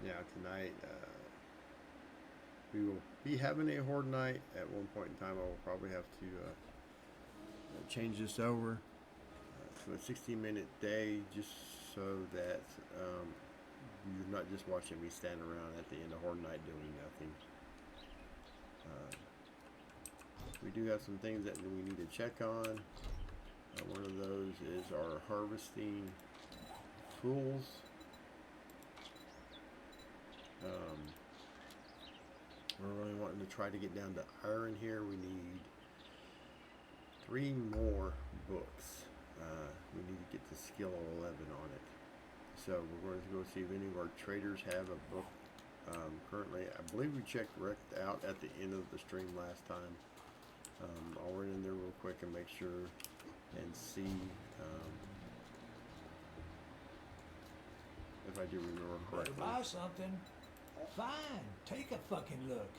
Yeah, tonight we will be having a horde night. At one point in time, I will probably have to change this over to a 60-minute day just so that you're not just watching me stand around at the end of horde night doing nothing. Uh, we do have some things that we need to check on. One of those is our harvesting tools. Um, we're really wanting to try to get down to iron here. We need 3 more books. We need to get to skill 11 on it. So we're going to go see if any of our traders have a book currently. I believe we checked Wrecked Out at the end of the stream last time. I'll run in there real quick and make sure and see if I do remember Better correctly. buy something. Fine, take a fucking look.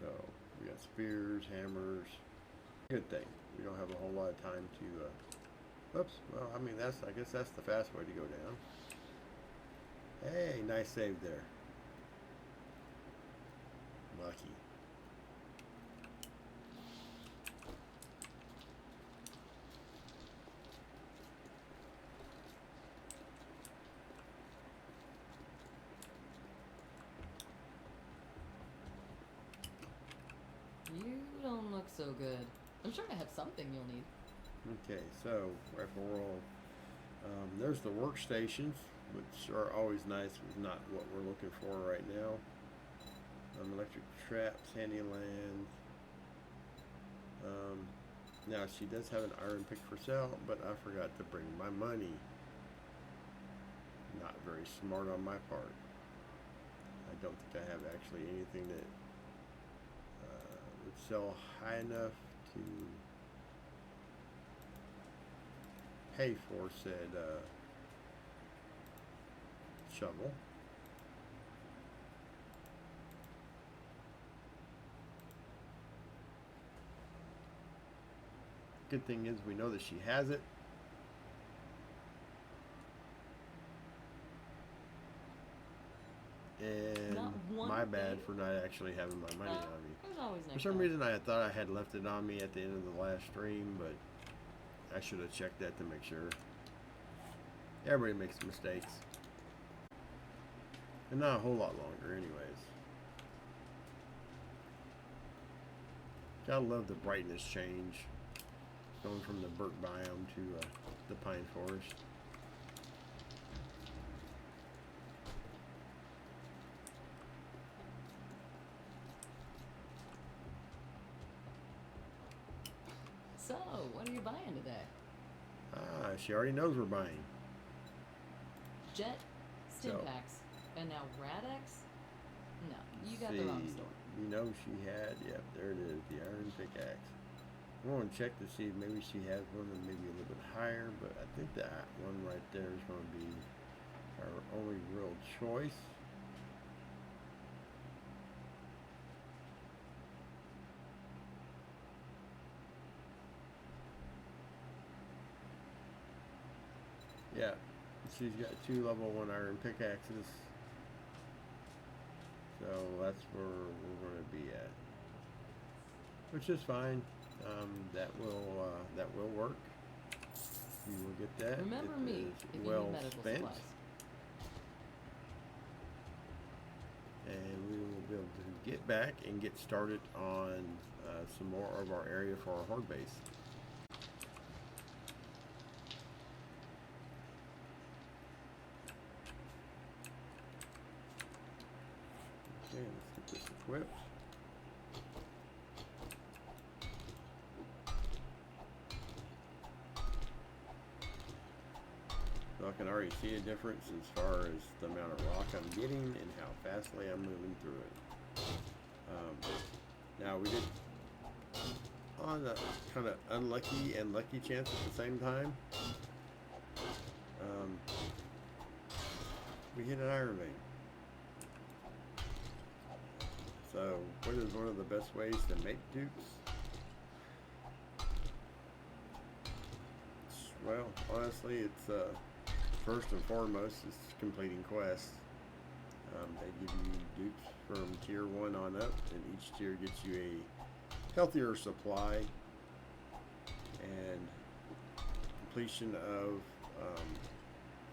So we got spears, hammers. Good thing we don't have a whole lot of time to. Oops. Well, I mean I guess that's the fast way to go down. Hey, nice save there. Lucky. You don't look so good. I'm sure I have something you'll need. Okay, so rifle roll. There's the workstations, which are always nice, but not what we're looking for right now. Electric traps, handy land. Now she does have an iron pick for sale, but I forgot to bring my money. Not very smart on my part. I don't think I have actually anything that would sell high enough to pay for said shovel. Good thing is we know that she has it. And my bad for not actually having my money on me. There's always For some reason I thought I had left it on me at the end of the last stream, but I should have checked that to make sure. Everybody makes mistakes. And not a whole lot longer anyways. Gotta love the brightness change. Going from the Burke biome to the pine forest. So, what are you buying today? She already knows we're buying. Jet, Stimpaks, and now Radex? No, you got the wrong store. You know she had, yep, there it is, the iron pickaxe. I'm going to check to see if maybe she has one that maybe a little bit higher, but I think that one right there is going to be our only real choice. Yeah, she's got 2 level 1 iron pickaxes. So that's where we're going to be at. Which is fine. That will work. You will get that. Remember me if you well need medical spent. supplies. And we will be able to get back and get started on some more of our area for our horde base. Okay, let's get this equipped. So I can already see a difference as far as the amount of rock I'm getting and how fastly I'm moving through it. Now we did, on a kind of unlucky and lucky chance at the same time, we hit an iron vein. So what is one of the best ways to make dupes? Well, honestly, it's first and foremost is completing quests. They give you dupes from tier 1 on up, and each tier gets you a healthier supply, and completion of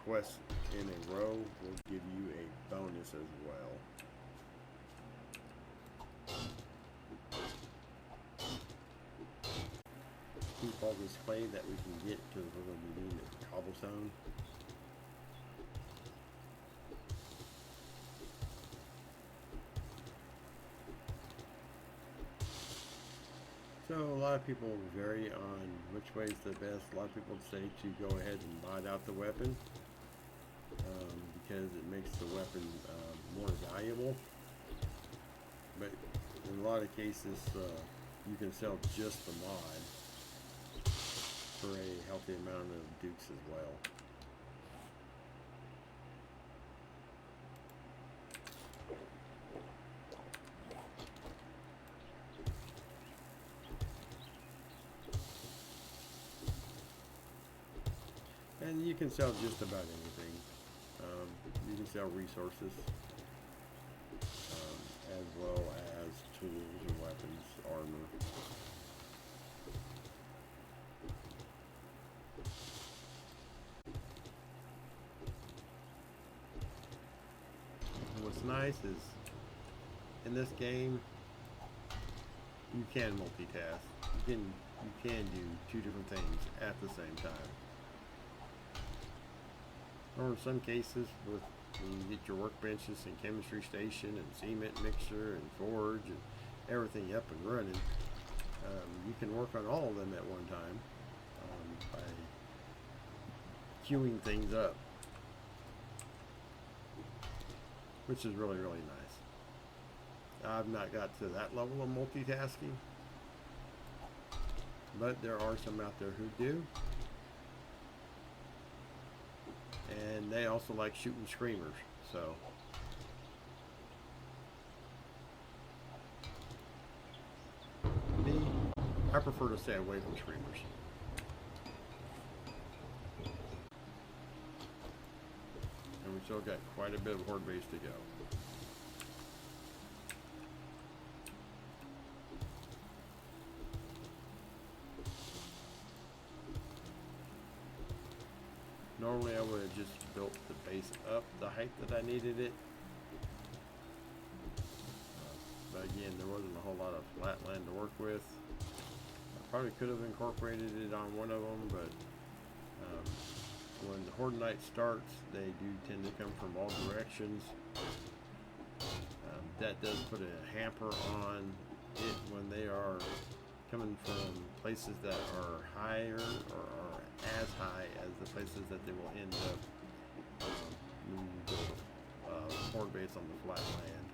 quests in a row will give you a bonus as well. Keep all this clay that we can get because we're going to be needing cobblestone. So a lot of people vary on which way is the best. A lot of people say to go ahead and mod out the weapon because it makes the weapon more valuable. But in a lot of cases, you can sell just the mod for a healthy amount of dukes as well. And you can sell just about anything. You can sell resources as well as tools and weapons, armor. And what's nice is in this game you can multitask. You can do two different things at the same time. Or in some cases, when you get your workbenches and chemistry station and cement mixer and forge and everything up and running, you can work on all of them at one time by queuing things up, which is really, really nice. I've not got to that level of multitasking, but there are some out there who do. And they also like shooting screamers, so me, I prefer to stay away from screamers. And we still got quite a bit of horde base to go. Normally I would have just built the base up the height that I needed it. But again, there wasn't a whole lot of flat land to work with. I probably could have incorporated it on one of them, but when the Horde Night starts, they do tend to come from all directions. That does put a hamper on it when they are coming from places that are higher or are as high as the places that they will end up when you build a horde base on the flat land.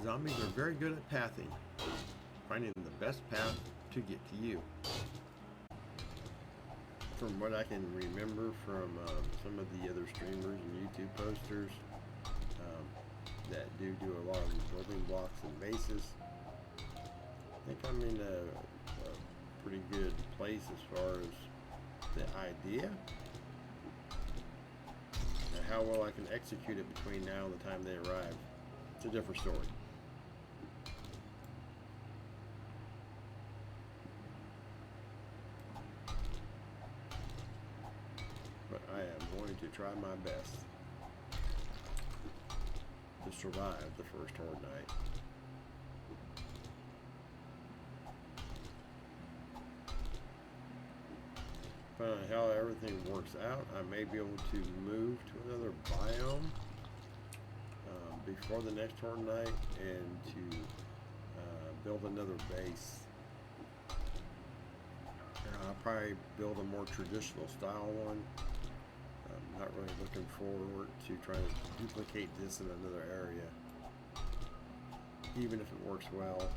Zombies are very good at pathing, finding the best path to get to you. From what I can remember from some of the other streamers and YouTube posters that do a lot of building blocks and bases, I think I'm in a pretty good place as far as the idea. Now, how well I can execute it between now and the time they arrive, it's a different story. But I am going to try my best to survive the first Horde Night. Depending on how everything works out, I may be able to move to another biome before the next Horde Night and to build another base. I'll probably build a more traditional style one. I'm not really looking forward to trying to duplicate this in another area. Even if it works well,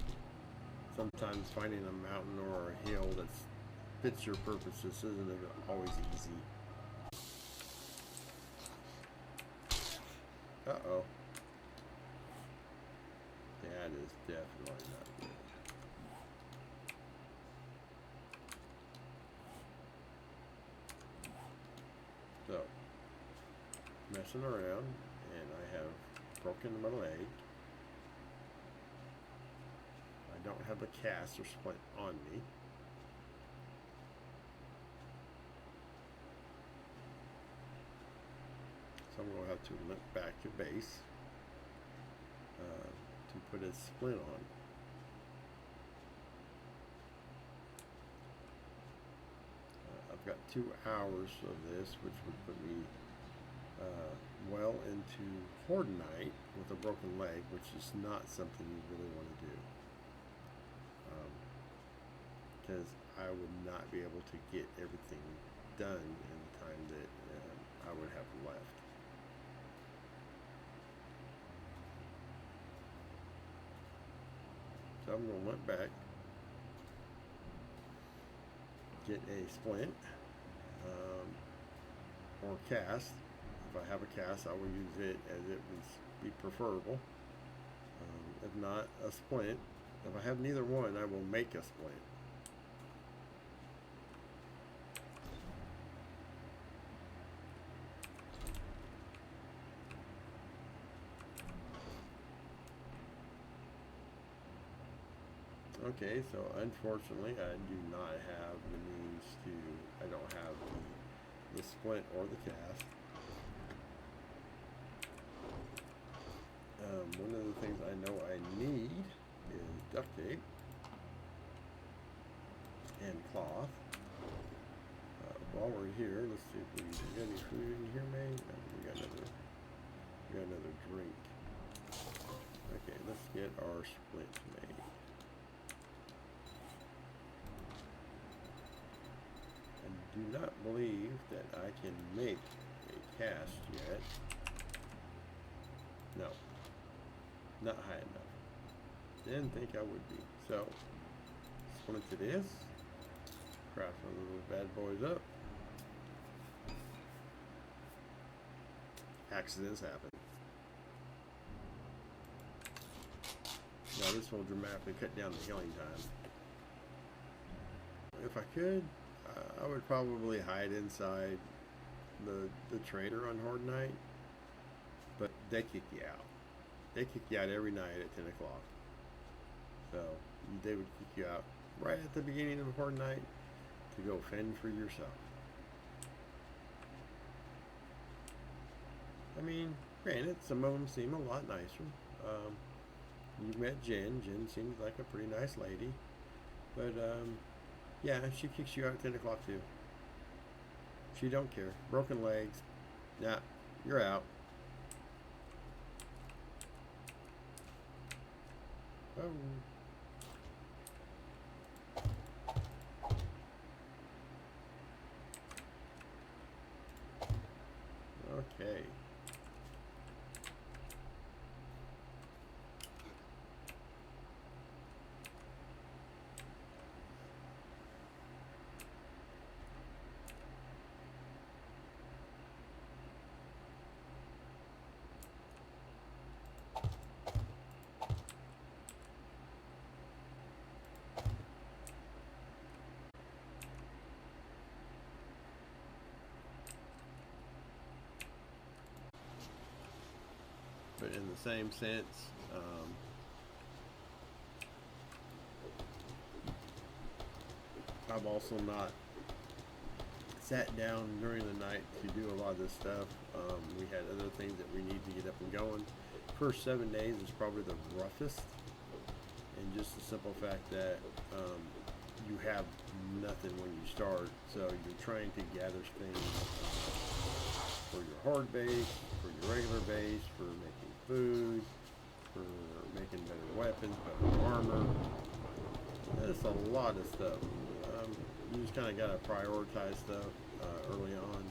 sometimes finding a mountain or a hill that fits your purposes isn't always easy. Uh-oh. is definitely not good. So, messing around, and I have broken my leg. I don't have a cast or splint on me. So I'm going to have to limp back to base to put a splint on. I've got 2 hours of this, which would put me well into Horde Night with a broken leg, which is not something you really want to do. Because I would not be able to get everything done in the time that I would have left. So I'm going to limp back, get a splint or cast. If I have a cast, I will use it as it would be preferable. If not, a splint. If I have neither one, I will make a splint. Okay, so unfortunately I do not have the means to, I don't have the splint or the cast. One of the things I know I need is duct tape and cloth. While we're here, let's see if we got any food in here made. No, we got another drink. Okay, let's get our splint made. I do not believe that I can make a cast yet. No, not high enough. Didn't think I would be. So, splint it is. Craft one of those bad boys up. Accidents happen. Now this will dramatically cut down the healing time. If I could, I would probably hide inside the trader on Horde Night, but they kick you out. They kick you out every night at 10 o'clock. So they would kick you out right at the beginning of Horde Night to go fend for yourself. I mean, granted, some of them seem a lot nicer. You met Jen. Jen seems like a pretty nice lady. But, yeah, she kicks you out at 10 o'clock too. She don't care. Broken legs. Nah, you're out. Oh. Okay. But in the same sense, I've also not sat down during the night to do a lot of this stuff. We had other things that we need to get up and going. First 7 days is probably the roughest, and just the simple fact that you have nothing when you start, so you're trying to gather things for your horde base, for your regular base, for making food, for making better weapons, better armor. There's a lot of stuff. You just kind of got to prioritize stuff early on.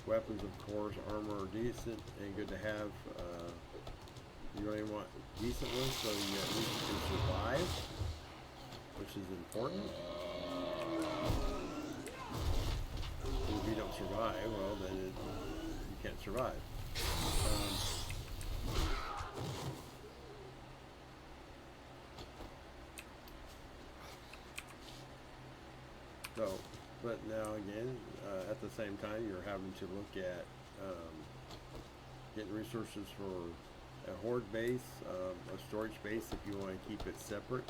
Weapons, of course, armor are decent and good to have. You really want decent ones so you at least can survive, which is important. If you don't survive, well, then you can't survive. So, but now again, at the same time, you're having to look at getting resources for a horde base, a storage base if you want to keep it separate,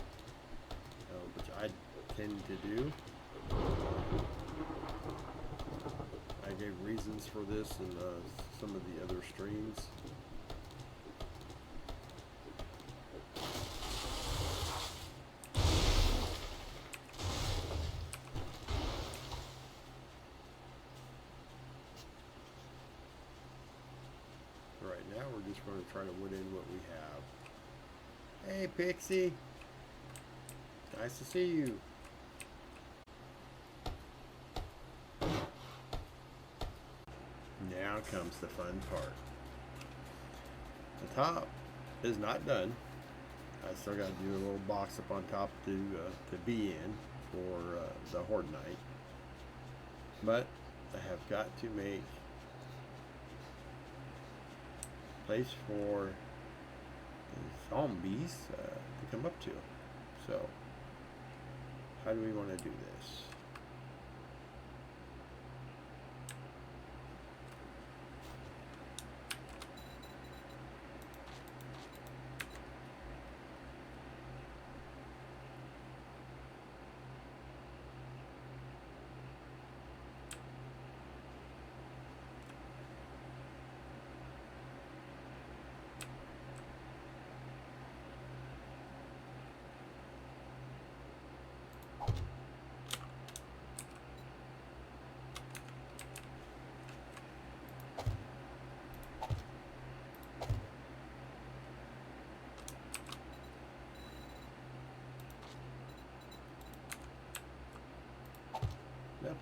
which I tend to do. I gave reasons for this in some of the other streams. Right now we're just going to try to wood in what we have. Hey Pixie! Nice to see you. Now comes the fun part. The top is not done. I still got to do a little box up on top to be in for the Horde Night. But I have got to make place for the zombies to come up to. So, how do we want to do this? Oops.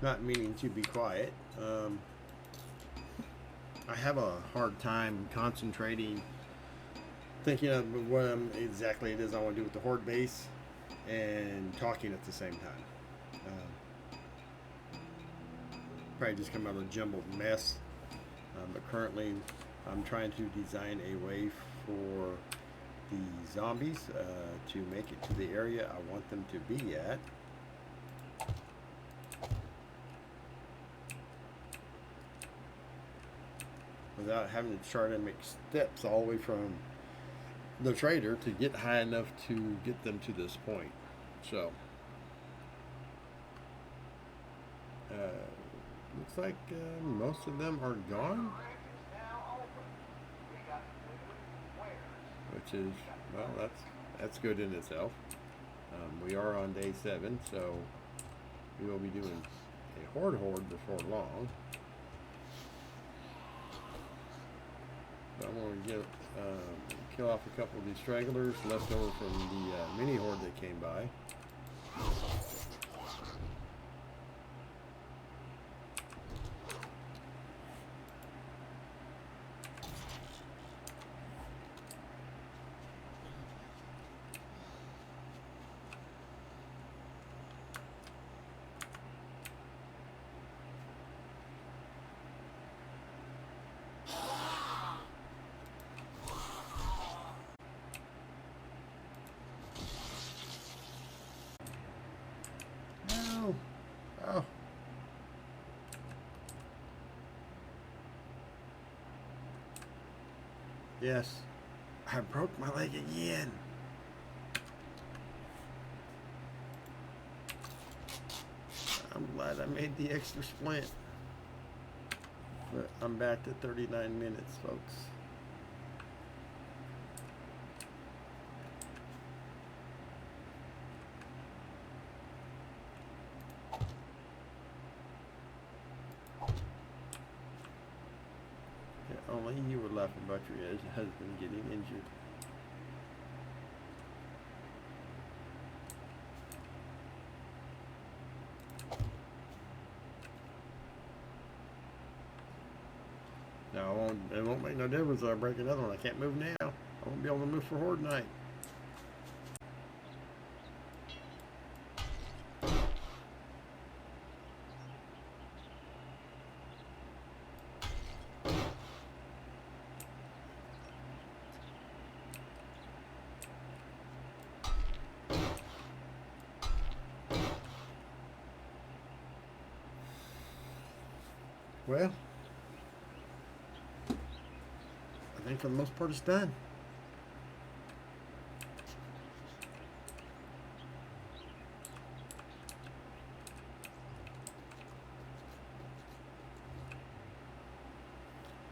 Not meaning to be quiet. I have a hard time concentrating, thinking of what exactly it is I want to do with the Horde base, and talking at the same time. Probably just come out of a jumbled mess. But currently, I'm trying to design a way for the zombies to make it to the area I want them to be at. Without having to try to make steps all the way from the trader to get high enough to get them to this point. So, looks like most of them are gone. Which is, well, that's good in itself. We are on day 7, so we will be doing a horde before long. So I'm going to get kill off a couple of these stragglers left over from the mini horde that came by. Oh. Yes, I broke my leg again. I'm glad I made the extra splint. But I'm back to 39 minutes, folks. Only you were laughing about your husband getting injured. Now it won't make no difference if I break another one. I can't move now. I won't be able to move for Horde Night. Well, I think for the most part it's done.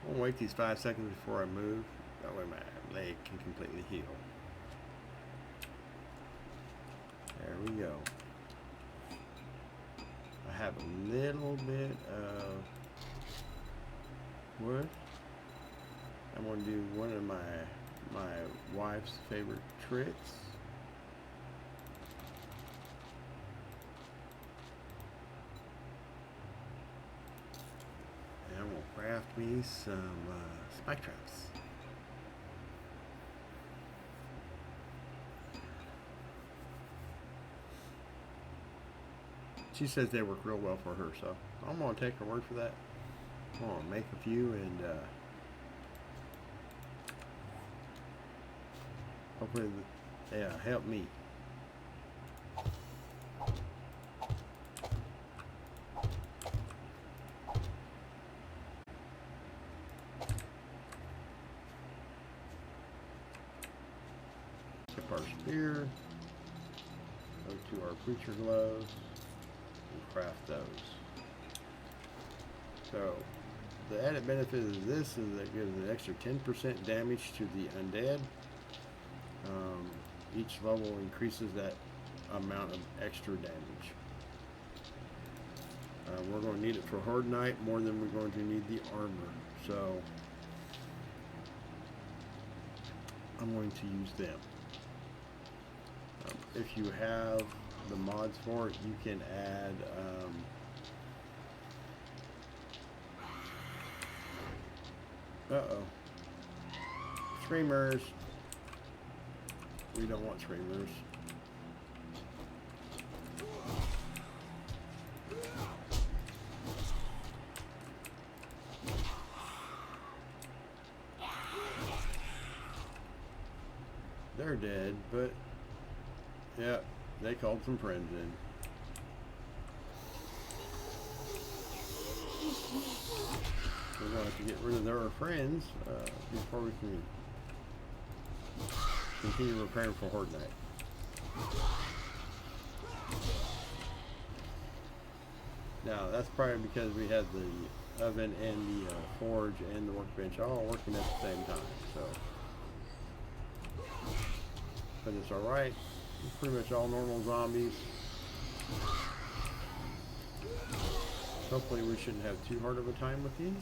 I'll wait these 5 seconds before I move. That way my leg can completely heal. There we go. I have a little bit of wood. I'm going to do one of my wife's favorite tricks. And I'm going to craft me some spike traps. She says they work real well for her, so I'm going to take her word for that. I'm going to make a few and hopefully they help me. Tip our spear, go to our preacher gloves, and craft those. So the added benefit of this is that it gives an extra 10% damage to the undead. Each level increases that amount of extra damage. We're going to need it for Horde Night more than we're going to need the armor. So I'm going to use them. If you have the mods for it, you can add screamers. We don't want screamers. They're dead, but yeah, they called some friends in. We're going to have to get rid of their friends before we can continue preparing for Horde Night. Now, that's probably because we had the oven and the forge and the workbench all working at the same time. So, but it's alright. Pretty much all normal zombies. Hopefully we shouldn't have too hard of a time with these.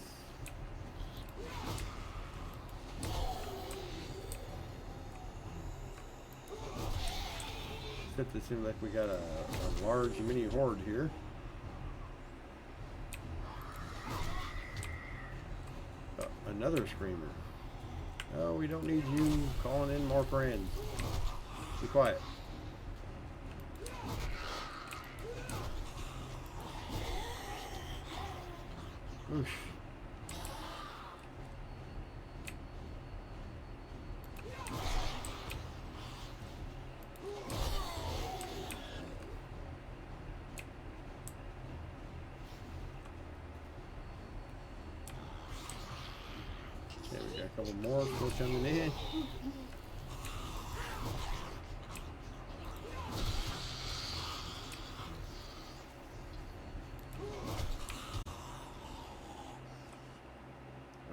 Except it seems like we got a large mini horde here. Another screamer. Oh, we don't need you calling in more friends. Be quiet. Oof. Okay, we got a couple more still coming in.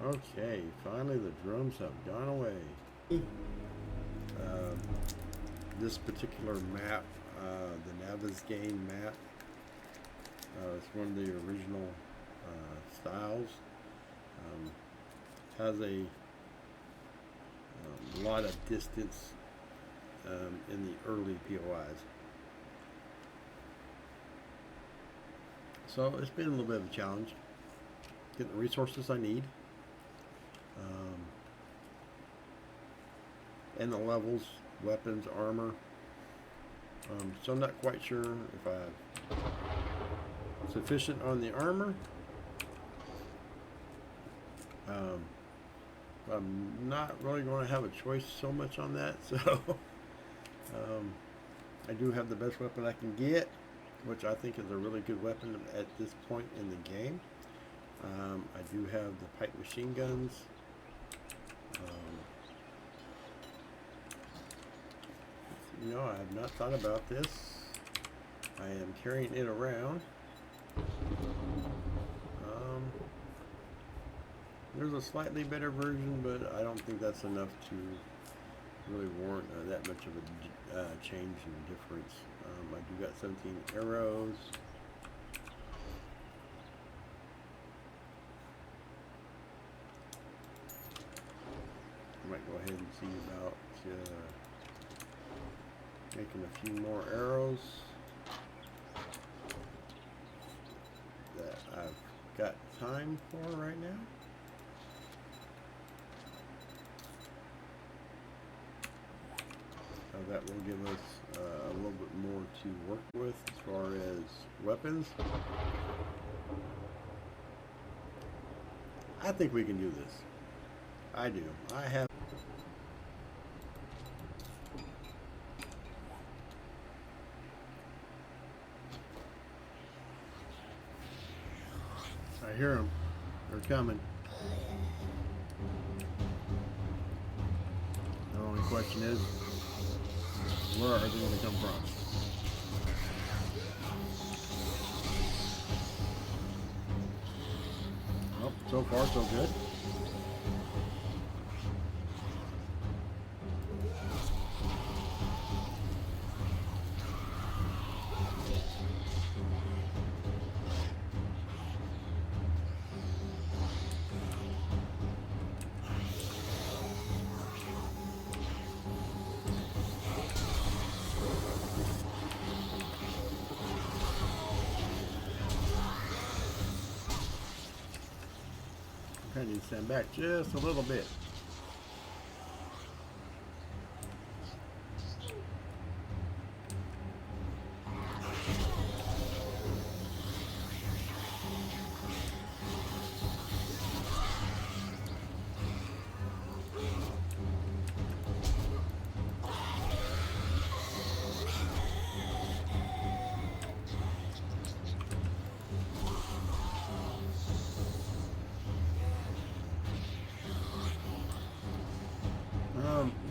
Okay, finally the drums have gone away. This particular map, the Navezgane map, it's one of the original styles. Has a lot of distance in the early POIs. So it's been a little bit of a challenge getting the resources I need. And the levels, weapons, armor. So I'm not quite sure if I have sufficient on the armor. I'm not really going to have a choice so much on that, so I do have the best weapon I can get, which I think is a really good weapon at this point in the game. I do have the pipe machine guns. You know, I have not thought about this. I am carrying it around. There's a slightly better version, but I don't think that's enough to really warrant that much of a change in difference. I do got 17 arrows. I might go ahead and see about making a few more arrows that I've got time for right now. That will give us a little bit more to work with as far as weapons. I think we can do this. I do. I have. I hear them. They're coming. The only question is, where are they going to come from? Well, so far so good. I need to stand back just a little bit.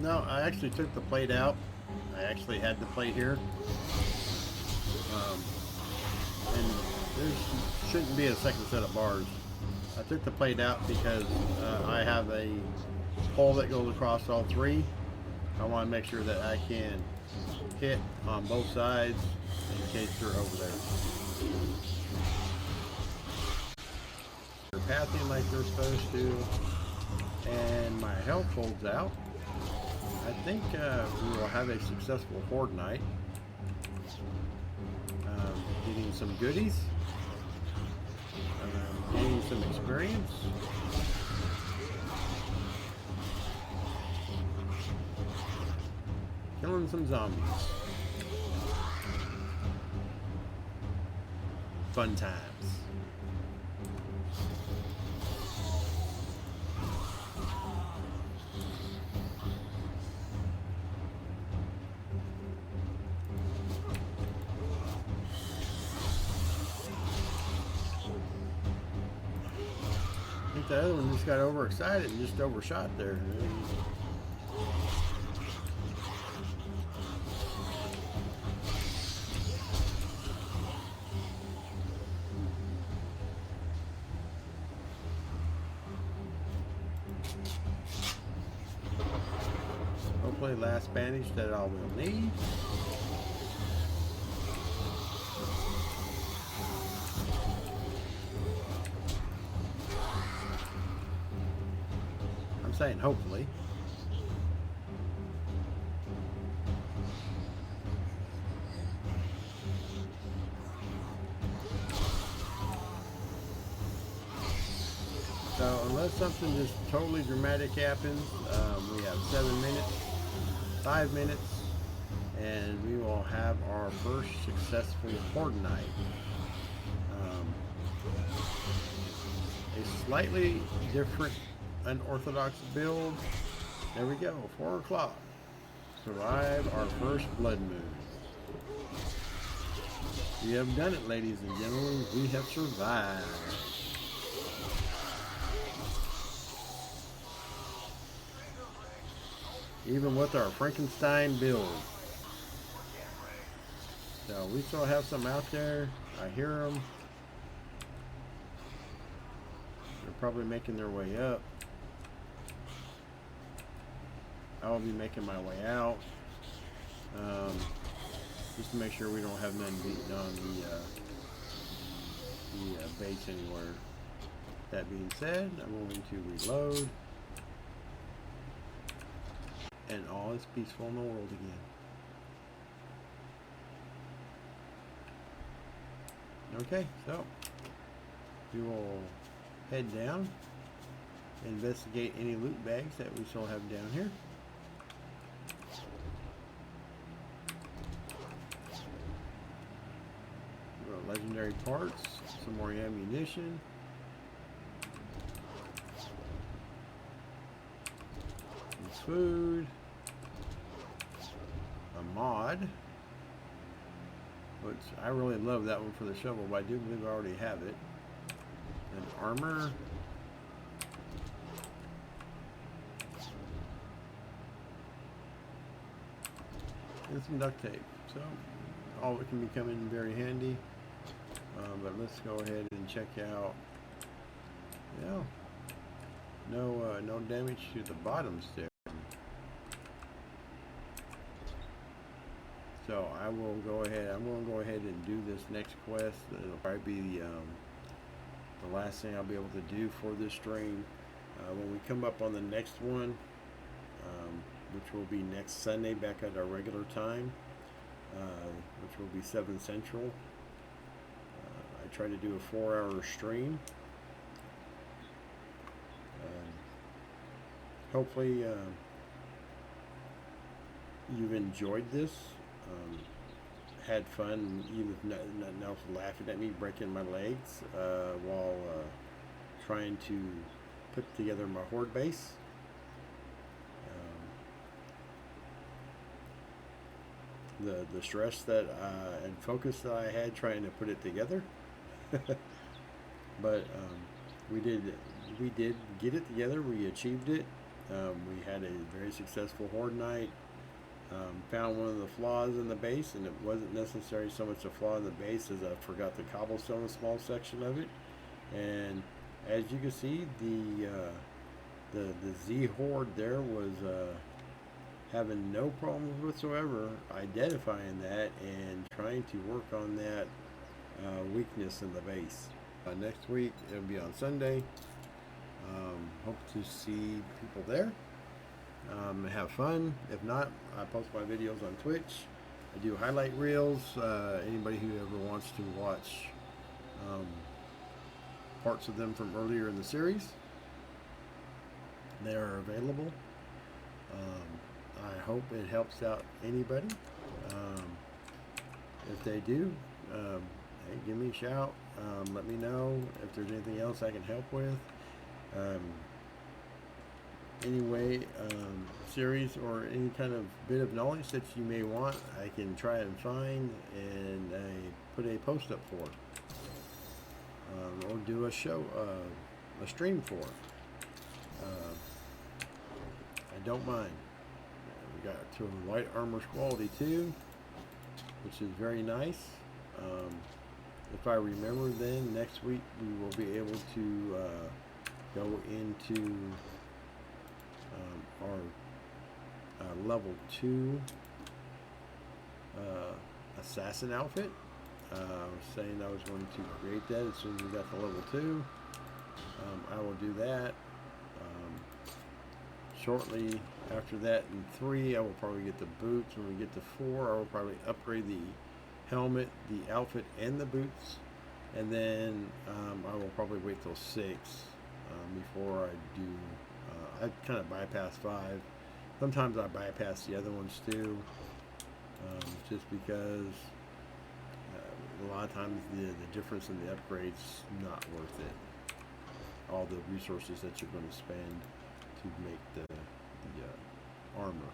No, I actually took the plate out. I actually had the plate here. And there shouldn't be a second set of bars. I took the plate out because I have a hole that goes across all three. I want to make sure that I can hit on both sides in case they're over there. They're passing like they're supposed to, and my health holds out. I think we will have a successful horde night. Getting some goodies. Gaining some experience. Killing some zombies. Fun times. I think the other one just got overexcited and just overshot there. Hopefully last bandage that I will need. I'm saying hopefully. So unless something just totally dramatic happens, we have 7 minutes, 5 minutes, and we will have our first successful horde night. A slightly different, unorthodox build. There we go, 4 o'clock. Survive our first blood moon. We have done it, ladies and gentlemen. We have survived. even with our Frankenstein build. So we still have some out there. I hear them. They're probably making their way up. I'll be making my way out. Just to make sure we don't have none beating on the base anywhere. That being said, I'm going to reload. And all is peaceful in the world again. Okay, so we will head down, investigate any loot bags that we still have down here. Legendary parts, some more ammunition. Some food. A mod. Which I really love that one for the shovel, but I do believe I already have it. And armor. And some duct tape. So all of it can be coming in very handy. But let's go ahead and check out. Yeah, no damage to the bottom stair. So I will go ahead. I'm going to go ahead and do this next quest. It'll probably be the last thing I'll be able to do for this stream. When we come up on the next one, which will be next Sunday back at our regular time, which will be 7 Central. I try to do a 4-hour stream. Hopefully you've enjoyed this. Had fun, even if nothing else, laughing at me breaking my legs while trying to put together my horde base. The stress that and focus that I had trying to put it together. But we did get it together. We achieved it. We had a very successful horde night. Found one of the flaws in the base, and it wasn't necessarily so much a flaw in the base as I forgot the cobblestone, a small section of it. And as you can see, the Z horde there was having no problems whatsoever identifying that and trying to work on that weakness in the base. Next week it'll be on Sunday. Hope to see people there. Have fun. If not, I post my videos on Twitch. I do highlight reels. Anybody who ever wants to watch parts of them from earlier in the series, they are available. I hope it helps out anybody. If they do, hey, give me a shout. Let me know if there's anything else I can help with. Anyway, series or any kind of bit of knowledge that you may want, I can try and find and put a post up for, or do a show, a stream for. I don't mind. We got to a light armor quality too, which is very nice. If I remember, then next week we will be able to go into our level 2 assassin outfit. I was saying I was going to create that as soon as we got to level 2. I will do that. Shortly after that, in 3, I will probably get the boots. When we get to 4, I will probably upgrade the helmet, the outfit, and the boots. And then I will probably wait till 6 before I do. I kind of bypass 5. Sometimes I bypass the other ones too, just because a lot of times the difference in the upgrades not worth it. All the resources that you're going to spend to make the armor.